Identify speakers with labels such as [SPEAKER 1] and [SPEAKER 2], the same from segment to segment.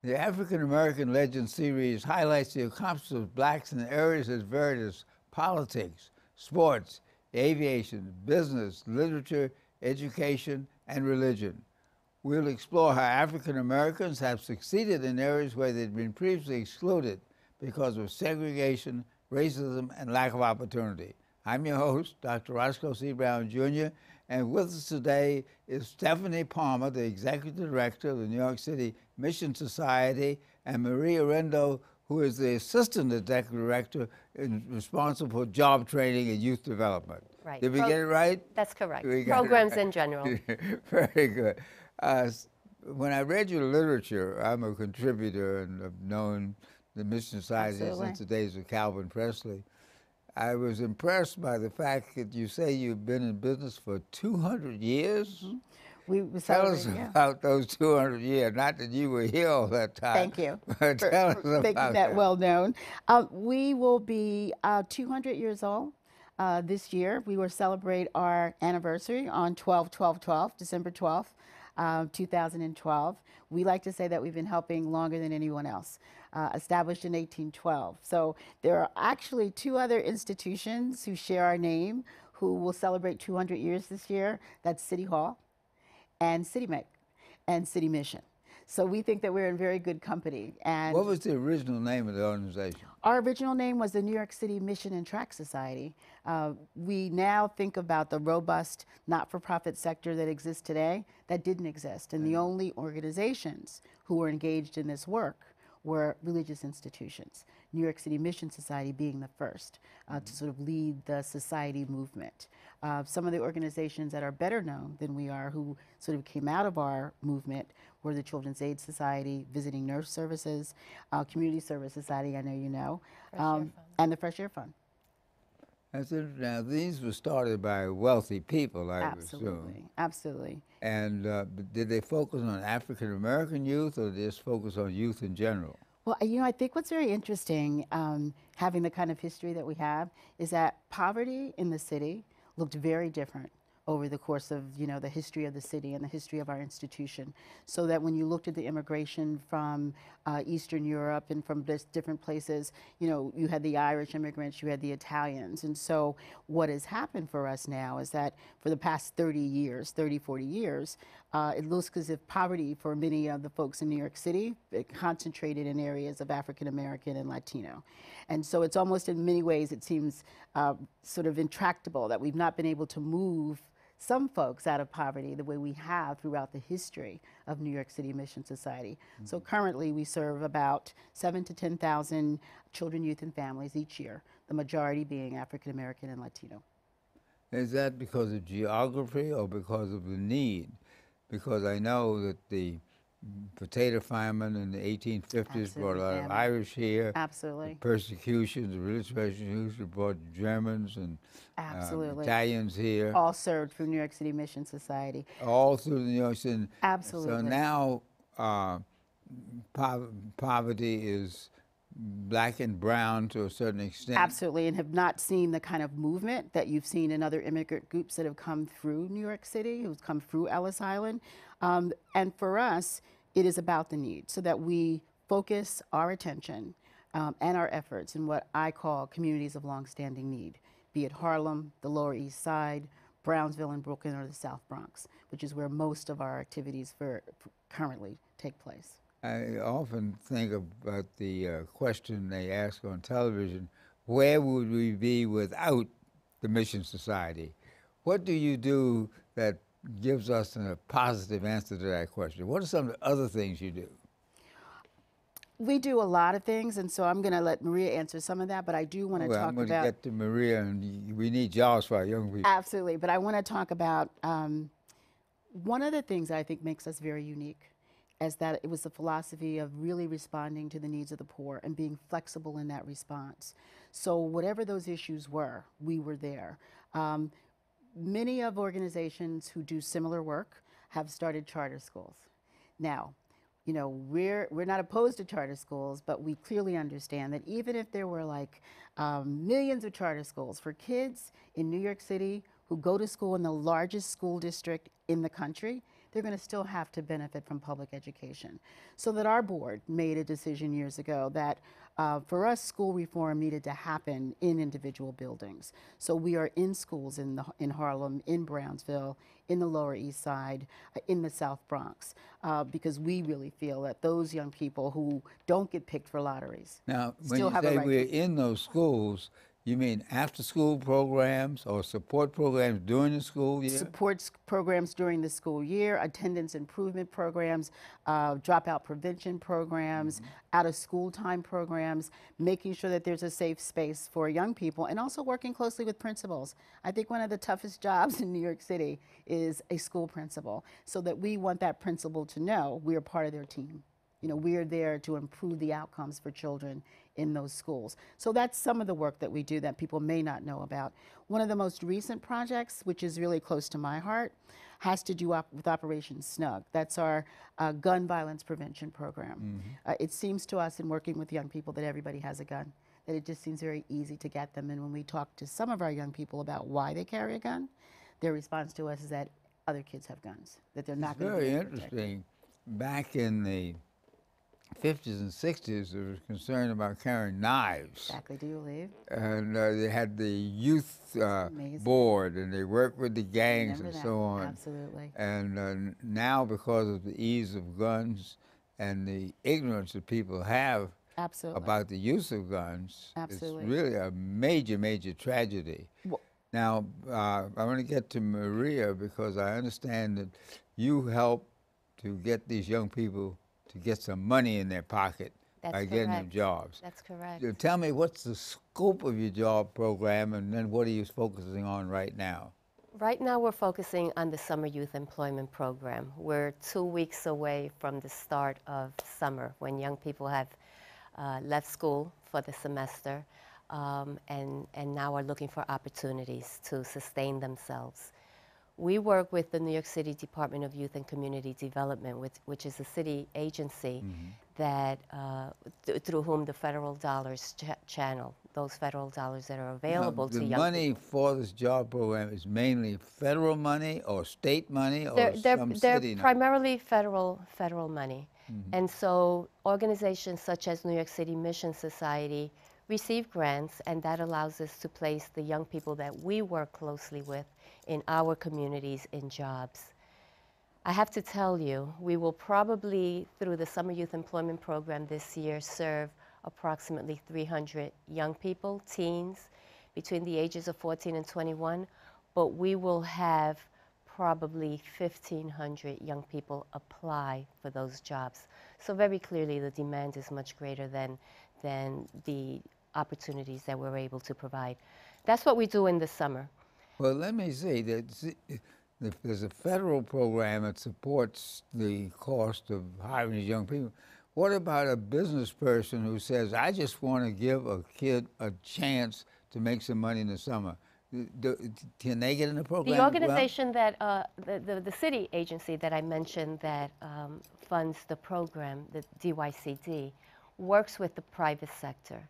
[SPEAKER 1] The African American Legend series highlights the accomplishments of blacks in areas as varied as politics, sports, aviation, business, literature, education, and religion. We'll explore how African Americans have succeeded in areas where they'd been previously excluded because of segregation, racism, and lack of opportunity. I'm your host, Dr. Roscoe C. Brown, Jr., and with us today is Stephanie Palmer, the Executive Director of the New York City Mission Society, and Maria Orengo, who is the Assistant Executive Director and responsible for job training and youth development.
[SPEAKER 2] Right.
[SPEAKER 1] Did we get it right?
[SPEAKER 2] That's correct.
[SPEAKER 1] We got it
[SPEAKER 2] Programs
[SPEAKER 1] right.
[SPEAKER 2] in general.
[SPEAKER 1] Very good. When I read your literature, I'm a contributor and have known the Mission Society
[SPEAKER 3] Absolutely.
[SPEAKER 1] since the days of Calvin Presley. I was impressed by the fact that you say you've been in business for 200 years.
[SPEAKER 3] Mm-hmm. We
[SPEAKER 1] Tell us
[SPEAKER 3] celebrated, yeah.
[SPEAKER 1] about those 200 years. Not that you were here all that time.
[SPEAKER 3] Thank you
[SPEAKER 1] But tell us
[SPEAKER 3] for making
[SPEAKER 1] about
[SPEAKER 3] that well known. We will be 200 years old this year. We will celebrate our anniversary on 12/12/12, December 12th, 2012. We like to say that we've been helping longer than anyone else. Established in 1812. So there are actually two other institutions who share our name who will celebrate 200 years this year. That's City Hall and CityMake and City Mission. So we think that we're in very good company. And
[SPEAKER 1] What was the original name of the organization?
[SPEAKER 3] our original name was the New York City Mission and Track Society. We now think about the robust not-for-profit sector that exists today that didn't exist. And the only organizations who were engaged in this work were religious institutions, New York City Mission Society being the first to sort of lead the society movement. Some of the organizations that are better known than we are, who sort of came out of our movement, were the Children's Aid Society, Visiting Nurse Services, Community Service Society, I know you know, and the Fresh Air Fund.
[SPEAKER 1] That's interesting. Now, these were started by wealthy people, I would assume.
[SPEAKER 3] Absolutely, absolutely.
[SPEAKER 1] And did they focus on African American youth, or did they just focus on youth in general?
[SPEAKER 3] Well, you know, I think what's very interesting, having the kind of history that we have, is that poverty in the city looked very different over the course of, you know, the history of the city and the history of our institution. So that when you looked at the immigration from Eastern Europe and from different places, you know, you had the Irish immigrants, you had the Italians. And so what has happened for us now is that for the past 30 years, 30, 40 years, it looks as if poverty for many of the folks in New York City, it concentrated in areas of African American and Latino. And so it's almost in many ways, it seems sort of intractable that we've not been able to move some folks out of poverty the way we have throughout the history of New York City Mission Society. Mm-hmm. So currently we serve about 7,000 to 10,000 children, youth, and families each year, the majority being African American and Latino.
[SPEAKER 1] Is that because of geography or because of the need? Because I know that the potato famine in the 1850s brought a lot of Irish here.
[SPEAKER 3] Absolutely.
[SPEAKER 1] The persecutions, the religious persecutions brought Germans and Italians here.
[SPEAKER 3] All served through New York City Mission Society.
[SPEAKER 1] All through the New York City.
[SPEAKER 3] Absolutely.
[SPEAKER 1] So now poverty is black and brown to a certain extent.
[SPEAKER 3] Absolutely, and have not seen the kind of movement that you've seen in other immigrant groups that have come through New York City, who's come through Ellis Island. And for us, it is about the need, so that we focus our attention and our efforts in what I call communities of longstanding need, be it Harlem, the Lower East Side, Brownsville and Brooklyn, or the South Bronx, which is where most of our activities currently take place.
[SPEAKER 1] I often think about the question they ask on television, where would we be without the Mission Society? What do you do that gives us a positive answer to that question? What are some of the other things you do?
[SPEAKER 3] We do a lot of things, and so I'm going to let Maria answer some of that, but I do want to talk about...
[SPEAKER 1] I'm going to get to Maria, and we need jobs for our young people.
[SPEAKER 3] Absolutely, but I want to talk about one of the things that I think makes us very unique is that it was the philosophy of really responding to the needs of the poor and being flexible in that response. So whatever those issues were, we were there. Many of organizations who do similar work have started charter schools. Now, you know, we're not opposed to charter schools, but we clearly understand that even if there were like millions of charter schools for kids in New York City who go to school in the largest school district in the country, they're going to still have to benefit from public education. So that our board made a decision years ago that for us, school reform needed to happen in individual buildings. So we are in schools in Harlem, in Brownsville, in the Lower East Side, in the South Bronx, because we really feel that those young people who don't get picked for lotteries
[SPEAKER 1] Now, when
[SPEAKER 3] still
[SPEAKER 1] you
[SPEAKER 3] have a
[SPEAKER 1] say
[SPEAKER 3] right
[SPEAKER 1] we're
[SPEAKER 3] to.
[SPEAKER 1] in those schools, you mean after-school programs or support programs during the school year?
[SPEAKER 3] Supports programs during the school year, attendance improvement programs, dropout prevention programs, out of school time programs, making sure that there's a safe space for young people, and also working closely with principals. I think one of the toughest jobs in New York City is a school principal, so that we want that principal to know we are part of their team. You know, we are there to improve the outcomes for children in those schools. So that's some of the work that we do that people may not know about. One of the most recent projects, which is really close to my heart, has to do with Operation Snug. That's our gun violence prevention program. It seems to us in working with young people that everybody has a gun, that it just seems very easy to get them. And when we talk to some of our young people about why they carry a gun, their response to us is that other kids have guns, that they're not going to be
[SPEAKER 1] Very
[SPEAKER 3] able to protect them.
[SPEAKER 1] interesting. Back in the 50s and 60s, there was concern about carrying knives.
[SPEAKER 3] Exactly, do you believe?
[SPEAKER 1] And they had the youth
[SPEAKER 3] Amazing.
[SPEAKER 1] board, and they worked with the gangs
[SPEAKER 3] Remember
[SPEAKER 1] and
[SPEAKER 3] that.
[SPEAKER 1] so on.
[SPEAKER 3] Absolutely.
[SPEAKER 1] And now, because of the ease of guns and the ignorance that people have
[SPEAKER 3] Absolutely.
[SPEAKER 1] about the use of guns,
[SPEAKER 3] Absolutely.
[SPEAKER 1] it's really a major, major tragedy.
[SPEAKER 3] Well,
[SPEAKER 1] Now, I want to get to Maria because I understand that you help to get these young people to get some money in their pocket
[SPEAKER 2] That's
[SPEAKER 1] by getting them
[SPEAKER 2] correct.
[SPEAKER 1] jobs.
[SPEAKER 2] That's correct.
[SPEAKER 1] Tell me, what's the scope of your job program, and then what are you focusing on right now?
[SPEAKER 2] Right now we're focusing on the Summer Youth Employment Program. We're 2 weeks away from the start of summer when young people have left school for the semester and now are looking for opportunities to sustain themselves. We work with the New York City Department of Youth and Community Development, which is a city agency that through whom the federal dollars channel, those federal dollars that are available to young people.
[SPEAKER 1] The money for this job program is mainly federal money or state money or some
[SPEAKER 2] They're
[SPEAKER 1] city money?
[SPEAKER 2] primarily federal money. And so organizations such as New York City Mission Society receive grants, and that allows us to place the young people that we work closely with in our communities in jobs. I have to tell you, we will probably, through the Summer Youth Employment Program this year, serve approximately 300 young people, teens, between the ages of 14 and 21, but we will have probably 1,500 young people apply for those jobs. So very clearly the demand is much greater than the opportunities that we're able to provide. That's what we do in the summer.
[SPEAKER 1] Well, let me see that if there's a federal program that supports the cost of hiring these young people, what about a business person who says, I just want to give a kid a chance to make some money in the summer? Can they get in the program?
[SPEAKER 2] The organization that, the city agency that I mentioned that funds the program, the DYCD, works with the private sector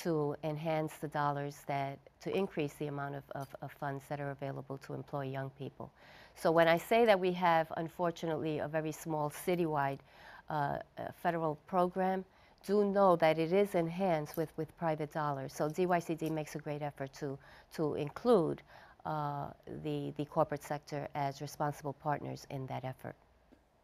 [SPEAKER 2] to enhance the dollars to increase the amount of funds that are available to employ young people. So when I say that we have, unfortunately, a very small citywide federal program, do know that it is enhanced with private dollars. So DYCD makes a great effort to include the corporate sector as responsible partners in that effort.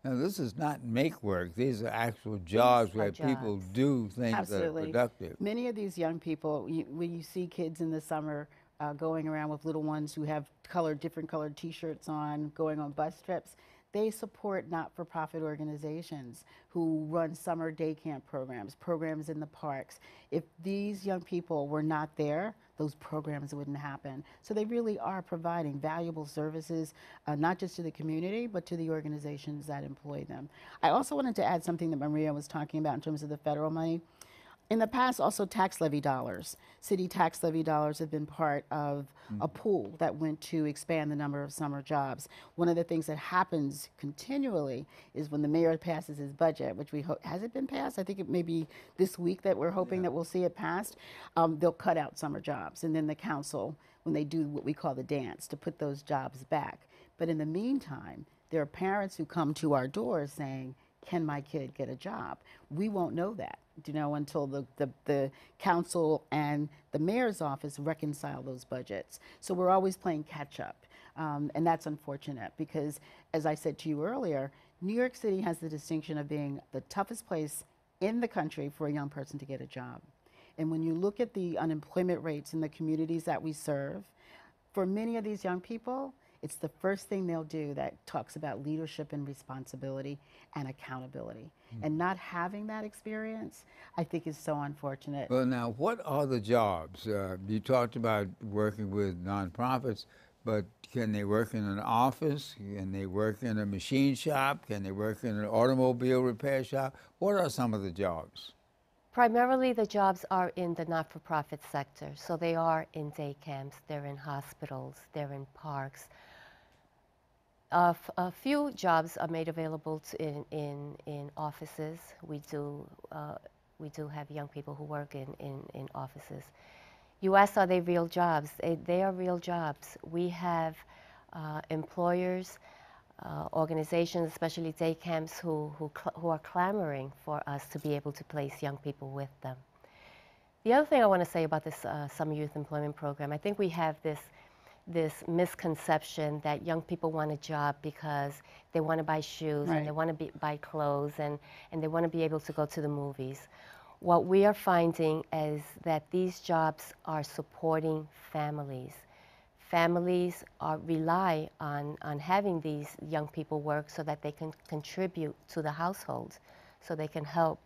[SPEAKER 1] Now, this is not make work. These are actual jobs where people do things
[SPEAKER 3] Absolutely.
[SPEAKER 1] that are productive.
[SPEAKER 3] Many of these young people, when you see kids in the summer going around with little ones who have different colored T-shirts on, going on bus trips, they support not-for-profit organizations who run summer day camp programs in the parks. If these young people were not there, those programs wouldn't happen. So they really are providing valuable services, not just to the community, but to the organizations that employ them. I also wanted to add something that Maria was talking about in terms of the federal money. In the past, also tax levy dollars. City tax levy dollars have been part of a pool that went to expand the number of summer jobs. One of the things that happens continually is when the mayor passes his budget, which we hope, has it been passed? I think it may be this week that we're hoping that we'll see it passed. They'll cut out summer jobs, and then the council, when they do what we call the dance, to put those jobs back. But in the meantime, There are parents who come to our doors saying, can my kid get a job? We won't know that, until the council and the mayor's office reconcile those budgets. So we're always playing catch up. And that's unfortunate because, as I said to you earlier, New York City has the distinction of being the toughest place in the country for a young person to get a job. And when you look at the unemployment rates in the communities that we serve, for many of these young people, it's the first thing they'll do that talks about leadership and responsibility and accountability. And not having that experience, I think, is so unfortunate.
[SPEAKER 1] Well, now, what are the jobs? You talked about working with nonprofits, but can they work in an office? Can they work in a machine shop? Can they work in an automobile repair shop? What are some of the jobs?
[SPEAKER 2] Primarily, the jobs are in the not-for-profit sector. So they are in day camps, they're in hospitals, they're in parks. A few jobs are made available in offices. We do have young people who work in offices. You asked, are they real jobs? They are real jobs. We have employers, organizations, especially day camps, who are clamoring for us to be able to place young people with them. The other thing I want to say about this Summer Youth Employment Program, I think we have this misconception that young people want a job because they want to buy shoes,
[SPEAKER 3] right,
[SPEAKER 2] and they want to buy clothes, and they want to be able to go to the movies. What we are finding is that these jobs are supporting families. Families rely on having these young people work so that they can contribute to the household, so they can help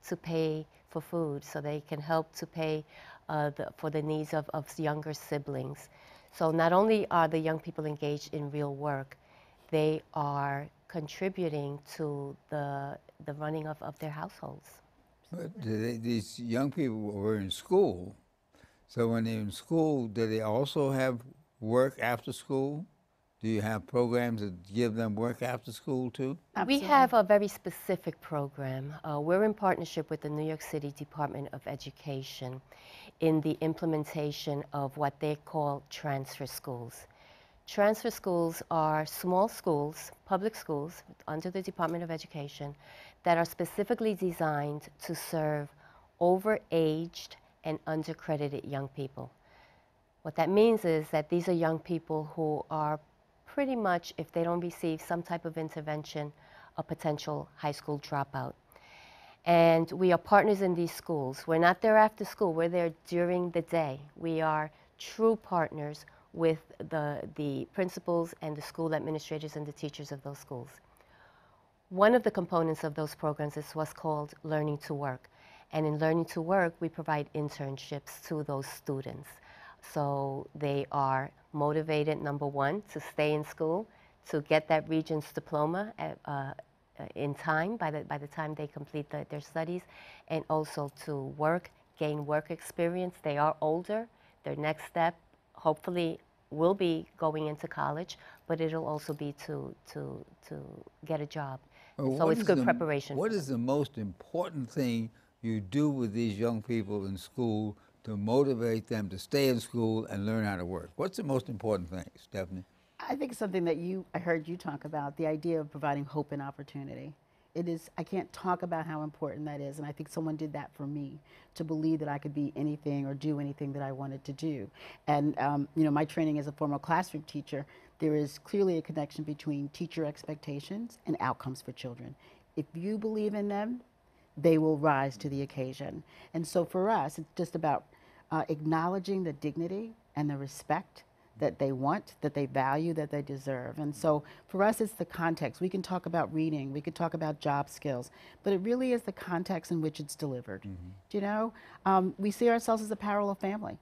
[SPEAKER 2] to pay for food, so they can help to pay for the needs of younger siblings. So not only are the young people engaged in real work, they are contributing to the running of their households.
[SPEAKER 1] But these young people were in school, so when they're in school, do they also have work after school? Do you have programs that give them work after school too?
[SPEAKER 2] We have a very specific program. We're in partnership with the New York City Department of Education in the implementation of what they call transfer schools. Transfer schools are small schools, public schools, under the Department of Education that are specifically designed to serve overaged and undercredited young people. What that means is that these are young people who are pretty much, if they don't receive some type of intervention, a potential high school dropout. And we are partners in these schools. We're not there after school, we're there during the day. We are true partners with the principals and the school administrators and the teachers of those schools. One of the components of those programs is what's called Learning to Work. And in Learning to Work, we provide internships to those students. So they are motivated, number one, to stay in school, to get that Regents diploma in time, by the time they complete their studies, and also to work, gain work experience. They are older. Their next step, hopefully, will be going into college, but it'll also be to get a job. So it's good preparation.
[SPEAKER 1] What is the most important thing you do with these young people in school to motivate them to stay in school and learn how to work? What's the most important thing, Stephanie?
[SPEAKER 3] I think it's something that I heard you talk about, the idea of providing hope and opportunity. It is, I can't talk about how important that is, and I think someone did that for me, to believe that I could be anything or do anything that I wanted to do. And my training as a former classroom teacher, there is clearly a connection between teacher expectations and outcomes for children. If you believe in them, they will rise to the occasion. And so for us, it's just about acknowledging the dignity and the respect that they want, that they value, that they deserve. And so for us, it's the context. We can talk about reading, we could talk about job skills, but it really is the context in which it's delivered. Do you know? We see ourselves as a parallel family.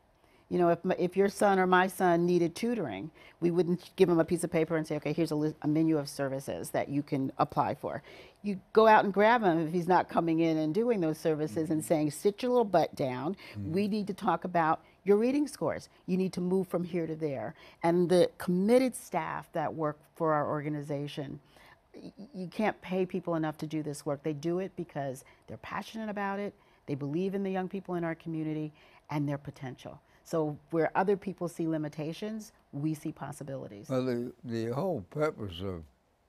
[SPEAKER 3] You know, if your son or my son needed tutoring, we wouldn't give him a piece of paper and say, okay, here's a menu of services that you can apply for. You go out and grab him if he's not coming in and doing those services and saying, sit your little butt down. We need to talk about your reading scores. You need to move from here to there. And the committed staff that work for our organization, you can't pay people enough to do this work. They do it because they're passionate about it, they believe in the young people in our community and their potential. So where other people see limitations, we see possibilities.
[SPEAKER 1] Well, the whole purpose of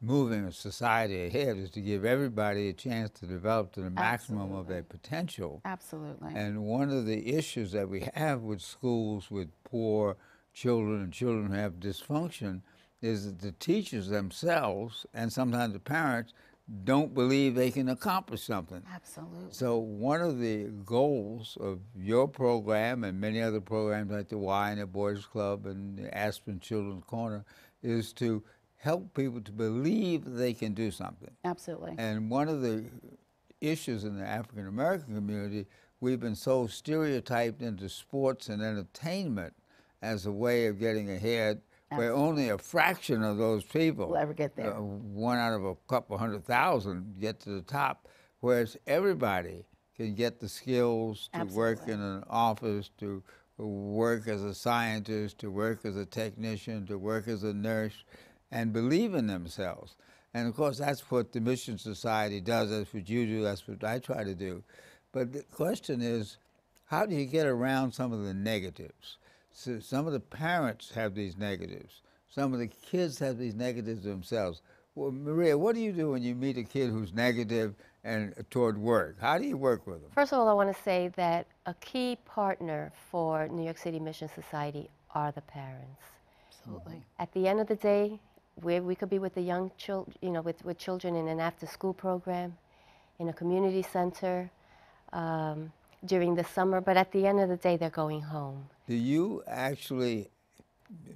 [SPEAKER 1] moving a society ahead is to give everybody a chance to develop to the maximum of
[SPEAKER 3] Absolutely.
[SPEAKER 1] their potential.
[SPEAKER 3] Absolutely.
[SPEAKER 1] And one of the issues that we have with schools with poor children and children who have dysfunction is that the teachers themselves and sometimes the parents don't believe they can accomplish something.
[SPEAKER 3] Absolutely.
[SPEAKER 1] So one of the goals of your program and many other programs like the Y and the Boys Club and the Aspen Children's Corner is to help people to believe they can do something.
[SPEAKER 3] Absolutely.
[SPEAKER 1] And one of the issues in the African American community, we've been so stereotyped into sports and entertainment as a way of getting ahead, where only a fraction of those people
[SPEAKER 3] will ever get there.
[SPEAKER 1] One out of a couple 100,000 get to the top, whereas everybody can get the skills to work in an office, to work as a scientist, to work as a technician, to work as a nurse, and believe in themselves. And of course, that's what the Mission Society does, that's what you do, that's what I try to do. But the question is, how do you get around some of the negatives? So some of the parents have these negatives. Some of the kids have these negatives themselves. Well, Maria, what do you do when you meet a kid who's negative and toward work? How do you work with them?
[SPEAKER 2] First of all, I want to say that a key partner for New York City Mission Society are the parents.
[SPEAKER 3] Absolutely.
[SPEAKER 2] At the end of the day, we could be with the young children, you know, with children in an after-school program, in a community center, during the summer, but at the end of the day, they're going home.
[SPEAKER 1] Do you actually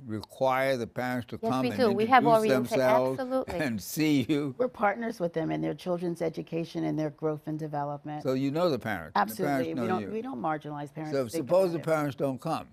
[SPEAKER 1] require the parents to come
[SPEAKER 2] we
[SPEAKER 1] and
[SPEAKER 2] do. We have
[SPEAKER 1] introduce themselves
[SPEAKER 2] absolutely.
[SPEAKER 1] and see you?
[SPEAKER 3] We're partners with them in their children's education and their growth and development.
[SPEAKER 1] So you know the parents.
[SPEAKER 3] Absolutely.
[SPEAKER 1] The parents know
[SPEAKER 3] we don't marginalize parents.
[SPEAKER 1] So suppose the parents don't come.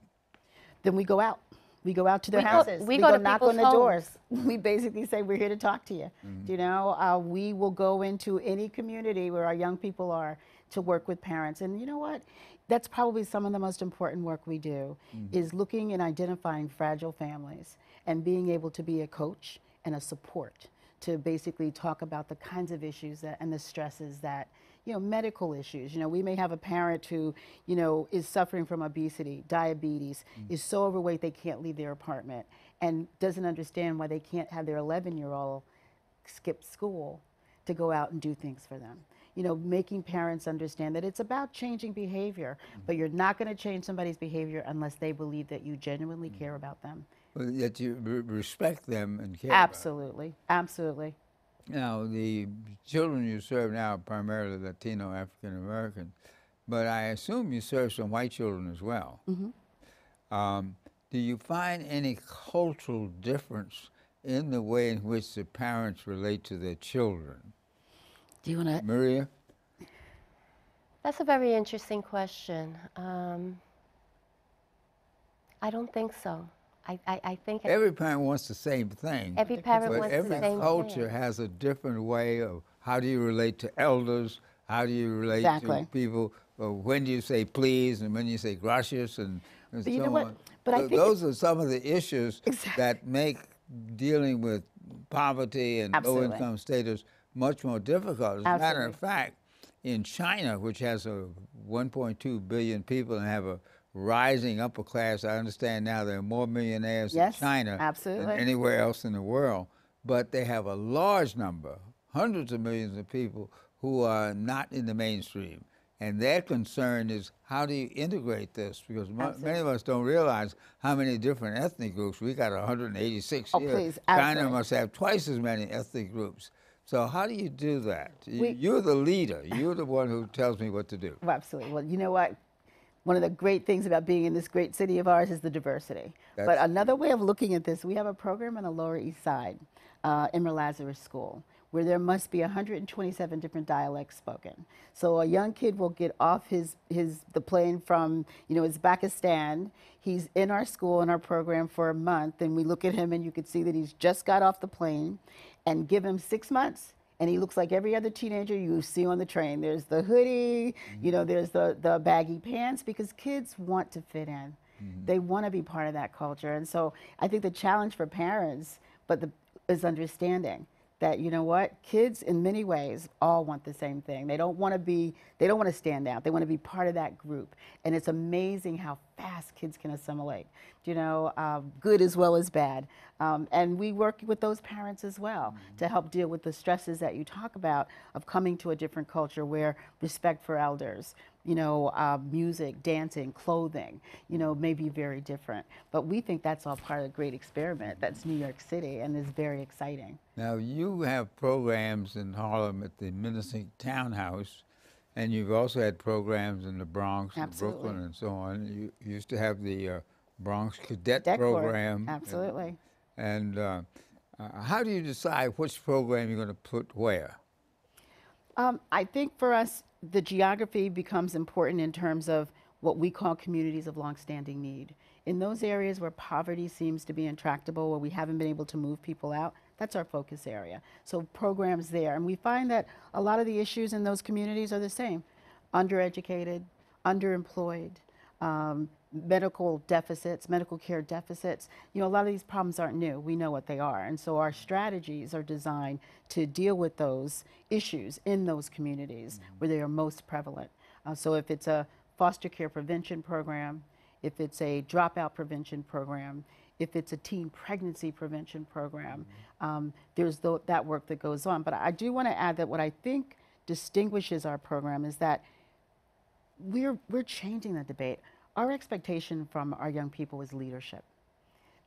[SPEAKER 3] Then we go out. We go out to their houses.
[SPEAKER 2] We go to
[SPEAKER 3] knock on
[SPEAKER 2] people's
[SPEAKER 3] the
[SPEAKER 2] homes.
[SPEAKER 3] doors. We basically say, we're here to talk to you. You know, we will go into any community where our young people are to work with parents. And you know what? That's probably some of the most important work we do, is looking and identifying fragile families and being able to be a coach and a support to basically talk about the kinds of issues that, and the stresses that, you know, medical issues. You know, we may have a parent who, you know, is suffering from obesity, diabetes, is so overweight they can't leave their apartment, and doesn't understand why they can't have their 11-year-old skip school to go out and do things for them. You know, making parents understand that it's about changing behavior, but you're not going to change somebody's behavior unless they believe that you genuinely care about them.
[SPEAKER 1] But yet you respect them and care
[SPEAKER 3] Absolutely, absolutely.
[SPEAKER 1] Now, the children you serve now are primarily Latino, African American, but I assume you serve some white children as well. Do you find any cultural difference in the way in which the parents relate to their children?
[SPEAKER 3] Do you want to?
[SPEAKER 1] Maria?
[SPEAKER 2] That's a very interesting question. I don't think so. I think
[SPEAKER 1] Every parent wants the same thing.
[SPEAKER 2] every parent
[SPEAKER 1] But
[SPEAKER 2] wants
[SPEAKER 1] every
[SPEAKER 2] the same
[SPEAKER 1] culture
[SPEAKER 2] thing.
[SPEAKER 1] has a different way of how do you relate to elders, how do you relate to people, when do you say please and when you say gracias and
[SPEAKER 3] But
[SPEAKER 1] so
[SPEAKER 3] you know what?
[SPEAKER 1] on.
[SPEAKER 3] But I think
[SPEAKER 1] those are some of the issues
[SPEAKER 3] Exactly.
[SPEAKER 1] that make dealing with poverty and
[SPEAKER 3] Absolutely.
[SPEAKER 1] low-income status much more difficult. As a matter of
[SPEAKER 3] Absolutely.
[SPEAKER 1] fact, in China, which has 1.2 billion people and have a rising upper class, I understand now there are more millionaires
[SPEAKER 3] Yes,
[SPEAKER 1] in China
[SPEAKER 3] absolutely.
[SPEAKER 1] than anywhere else in the world, but they have a large number, hundreds of millions of people who are not in the mainstream. And their concern is, how do you integrate this? Because many of us don't realize how many different ethnic groups. We got 186
[SPEAKER 3] Oh,
[SPEAKER 1] here.
[SPEAKER 3] please,
[SPEAKER 1] China
[SPEAKER 3] absolutely.
[SPEAKER 1] must have twice as many ethnic groups. So how do you do that? You're the leader. You're the one who tells me what to do.
[SPEAKER 3] Well, absolutely. Well, you know what? One of the great things about being in this great city of ours is the diversity. But another way of looking at this, we have a program on the Lower East Side, Emerald Lazarus School, where there must be 127 different dialects spoken. So a young kid will get off the plane from, you know, Uzbekistan. He's in our school, in our program for a month, and we look at him and you can see that he's just got off the plane, and give him 6 months. And he looks like every other teenager you see on the train. There's the hoodie, you know, there's the baggy pants, because kids want to fit in. They want to be part of that culture. And so I think the challenge for parents is understanding that, you know what, kids in many ways all want the same thing. They don't want to stand out. They want to be part of that group. And it's amazing how fast kids can assimilate, you know, good as well as bad. And we work with those parents as well to help deal with the stresses that you talk about of coming to a different culture where respect for elders, you know, music, dancing, clothing, you know, may be very different. But we think that's all part of a great experiment that's New York City and is very exciting.
[SPEAKER 1] Now, you have programs in Harlem at the Minnesota Townhouse, and you've also had programs in the Bronx and
[SPEAKER 3] Absolutely.
[SPEAKER 1] Brooklyn and so on. You used to have the Bronx Cadet
[SPEAKER 3] Cadet Corps,
[SPEAKER 1] program.
[SPEAKER 3] absolutely.
[SPEAKER 1] And how do you decide which program you're going to put where?
[SPEAKER 3] I think for us, the geography becomes important in terms of what we call communities of longstanding need. In those areas where poverty seems to be intractable, where we haven't been able to move people out, that's our focus area. So programs there. And we find that a lot of the issues in those communities are the same. Undereducated, underemployed, medical deficits, medical care deficits. You know, a lot of these problems aren't new. We know what they are. And so our strategies are designed to deal with those issues in those communities where they are most prevalent. So if it's a foster care prevention program, if it's a dropout prevention program, if it's a teen pregnancy prevention program, there's that work that goes on. But I do want to add that what I think distinguishes our program is that we're changing the debate. Our expectation from our young people is leadership,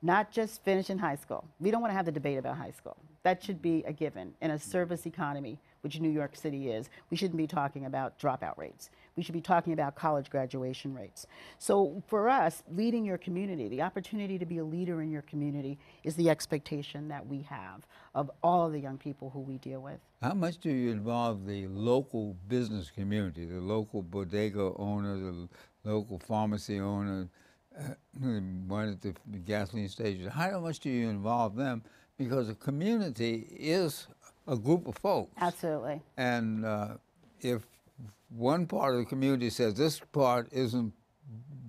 [SPEAKER 3] not just finishing high school. We don't want to have the debate about high school. That should be a given. In a service economy, which New York City is, we shouldn't be talking about dropout rates. We should be talking about college graduation rates. So for us, leading your community, the opportunity to be a leader in your community is the expectation that we have of all of the young people who we deal with.
[SPEAKER 1] How much do you involve the local business community, the local bodega owner, the local pharmacy owner, one at the gasoline station? How much do you involve them? Because a community is a group of folks.
[SPEAKER 3] Absolutely.
[SPEAKER 1] And if one part of the community says this part isn't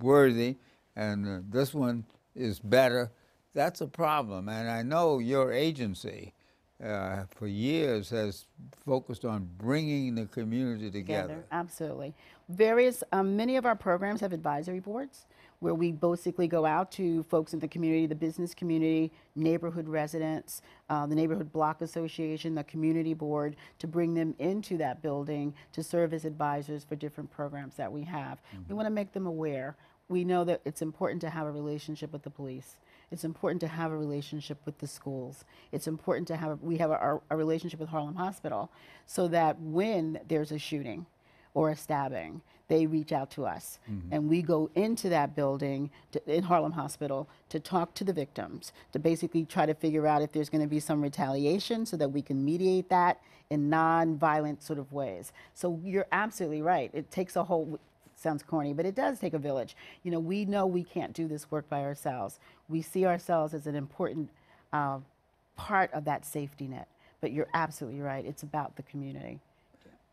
[SPEAKER 1] worthy and this one is better, that's a problem. And I know your agency for years has focused on bringing the community together.
[SPEAKER 3] Absolutely. Many of our programs have advisory boards where we basically go out to folks in the community, the business community, neighborhood residents, the neighborhood block association, the community board, to bring them into that building to serve as advisors for different programs that we have. We want to make them aware. We know that it's important to have a relationship with the police. It's important to have a relationship with the schools. It's important to have, we have a relationship with Harlem Hospital so that when there's a shooting or a stabbing, they reach out to us. And we go into that building in Harlem Hospital to talk to the victims, to basically try to figure out if there's going to be some retaliation so that we can mediate that in non-violent sort of ways. So you're absolutely right. It takes a whole, sounds corny, but it does take a village. You know we can't do this work by ourselves. We see ourselves as an important part of that safety net. But you're absolutely right. It's about the community.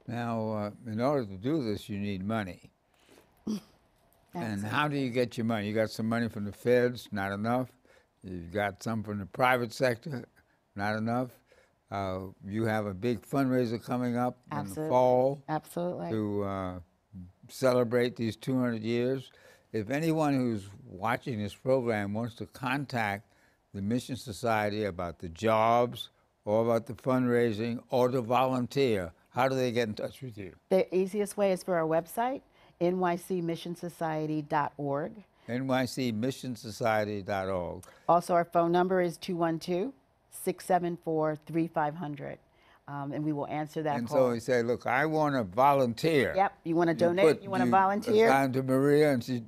[SPEAKER 1] Now, in order to do this, you need money. And how do you get your money? You got some money from the feds, not enough. You've got some from the private sector, not enough. You have a big fundraiser coming up in the fall to celebrate these 200 years. If anyone who's watching this program wants to contact the Mission Society about the jobs or about the fundraising or to volunteer, how do they get in touch with you?
[SPEAKER 3] The easiest way is for our website, nycmissionsociety.org.
[SPEAKER 1] nycmissionsociety.org.
[SPEAKER 3] Also, our phone number is 212-674-3500. And we will answer that
[SPEAKER 1] and
[SPEAKER 3] call.
[SPEAKER 1] So he said, look, I want to volunteer.
[SPEAKER 3] Yep, you want to donate, you want to volunteer.
[SPEAKER 1] Assign to Maria and she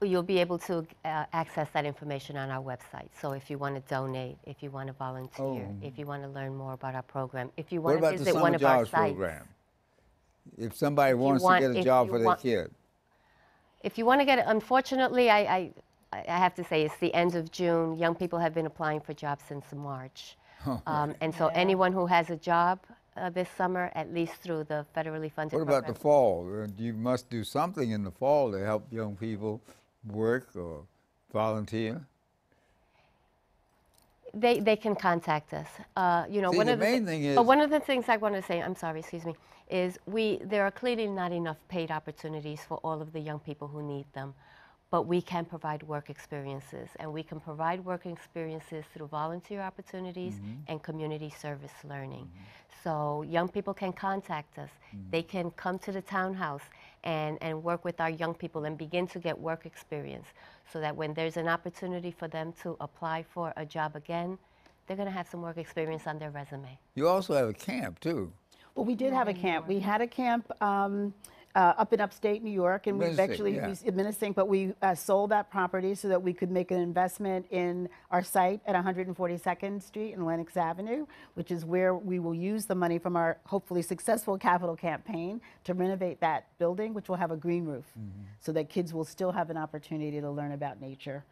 [SPEAKER 2] You'll be able to access that information on our website. So if you want to donate, if you want to volunteer, if you want to learn more about our program, if you want to visit one of our sites. Program?
[SPEAKER 1] If somebody wants to get a job for their kid.
[SPEAKER 2] If you want to get it, unfortunately, I have to say it's the end of June. Young people have been applying for jobs since March. And so anyone who has a job this summer, at least through the federally funded program.
[SPEAKER 1] What about the fall? You must do something in the fall to help young people work or volunteer.
[SPEAKER 2] They can contact us. You know,
[SPEAKER 1] See,
[SPEAKER 2] one of the things I want to say, I'm sorry, excuse me, is there are clearly not enough paid opportunities for all of the young people who need them. but we can provide work experiences, and we can provide work experiences through volunteer opportunities and community service learning. So young people can contact us. They can come to the townhouse and work with our young people and begin to get work experience, so that when there's an opportunity for them to apply for a job again, they're going to have some work experience on their resume.
[SPEAKER 1] You also have a camp, too.
[SPEAKER 3] Well, we did have a camp. We had a camp up in upstate New York, and we've
[SPEAKER 1] Menacing,
[SPEAKER 3] actually,
[SPEAKER 1] yeah.
[SPEAKER 3] menacing, but we sold that property so that we could make an investment in our site at 142nd Street and Lenox Avenue, which is where we will use the money from our hopefully successful capital campaign to renovate that building, which will have a green roof, so that kids will still have an opportunity to learn about nature.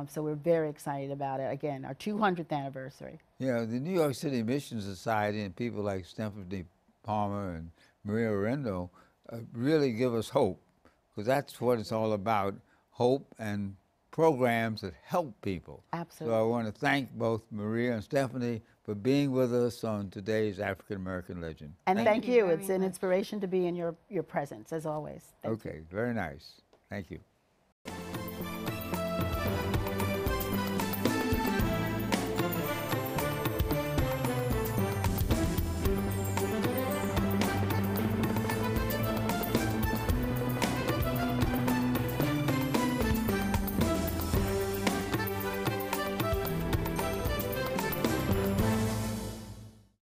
[SPEAKER 3] So we're very excited about it. Again, our 200th anniversary.
[SPEAKER 1] Yeah, the New York City Mission Society and people like Stephanie Palmer and Maria Orengo really give us hope, because that's what it's all about, hope and programs that help people.
[SPEAKER 3] Absolutely.
[SPEAKER 1] So I want to thank both Maria and Stephanie for being with us on today's African American Legend.
[SPEAKER 3] And thank you.
[SPEAKER 2] very
[SPEAKER 3] It's an
[SPEAKER 2] much.
[SPEAKER 3] inspiration to be in your presence, as always. Thank you.
[SPEAKER 1] Okay, very nice. Thank you.